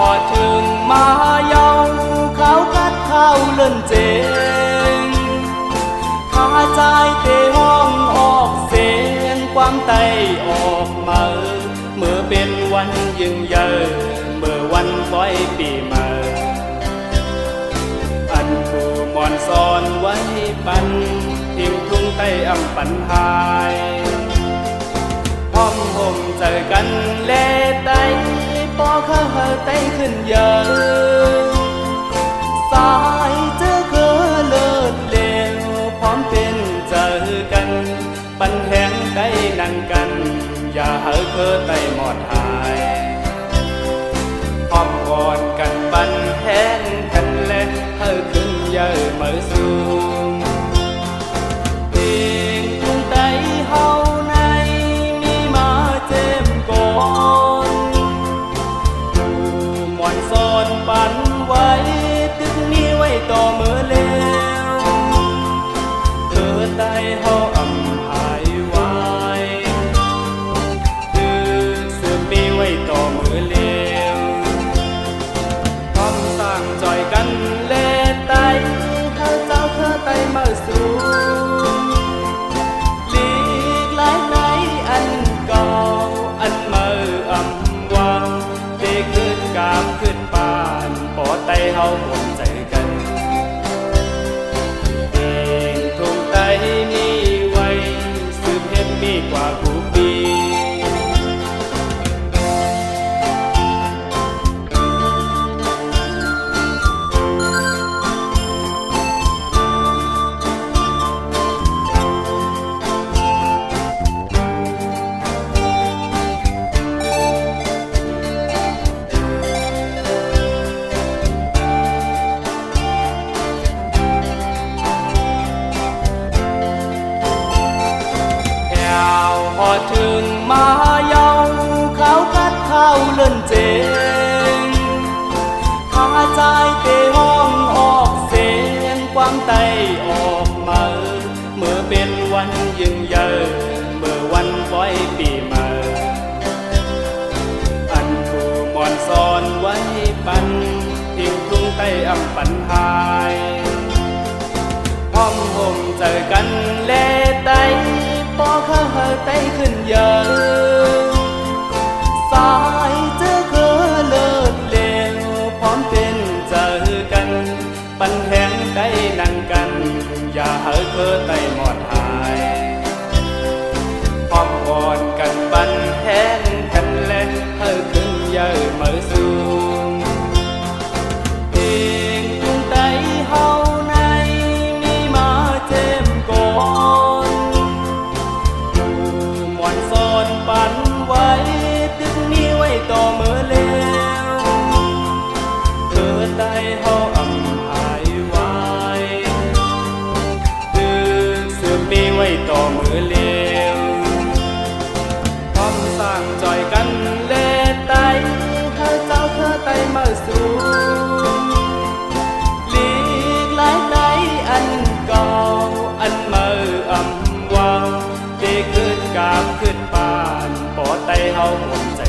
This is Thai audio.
อถึงมาเยาเขากัดเข้าเลื่อนเจงข้าใจเตห้องออกเสียงความไตออกมาเมื่อเป็นวันยิ่งใหญ่เมื่อวันปล่อยปีใหม่อันผู้มอนสอนไว้ปันทิ้งทุ่งใต้อำปันหายพร้อมห่มเจอกันเล่ไตปอข้าไตขึ้นเยอะสายเจอเคอเลิศเลวพร้อมเป็นเจอกันปันแหงได้นั่งกันอย่าเฮอเคอไตหมดหายพร้อมกอดกันปันแหงกันและเฮอขึ้นเยอะเมื่อสูงเพลงกรุงไตเฮาในมีมาเจ็บก่อนผู้มอนสอนปันไว้ตึกนี้ไว้ต่อเมื่อแล้วเธอไตเฮาอำหายไว้ไว้ต่อมือเลี้ยวพร้อมสร้างจอยกันเล่ไตข้าเจ้าเธอไตมาสู่หลีกหลายไหนอันเก่าอันเมื่ออำวางเตขึ้นกาบขึ้นปานปอไตเฮาหมดใจกันเองทุ่งไตมีไว้สืบเห็นมีกว่าผู้ปีพอถึงมาเยาเขากัดเข้าเลื่อนเจงข้าใจเตห้องออกเสียงความไตออกมาเมื่อเป็นวันยิ่งใหญ่เมื่อวันปล่อยปีใหม่อันผู้มอนสอนไว้ปันทิ้งทุ่งใต้อำปันหายพร้อมห่มเจอกันเล่ไตปอข้าไตขึ้นเยอะสายเจอเคอเลิศเลวพร้อมเป็นเจอกันปันแหงได้นั่งกันอย่าเฮอเคอไตหมดหายพร้อมกอดกันปันแหงกันและเฮอขึ้นเยอะเมื่อสูงเพลงกรุงไตเฮาในมีมาเจ็บก่อนสอนปันไว้ตึกนี้ไว้ต่อเมื่อแล้วเธอไตเฮาอำหายไว้ตึกสืบมีไว้ต่อเมื่อแล้วพร้อมสร้างจอยกันเล่ไตข้าเจ้าเธอไตมาสู่หลีกหลายไหนอันเก่าอันเมื่ออำวางเตขึ้นกาบขึ้นปานปอไตเฮาหมดใจ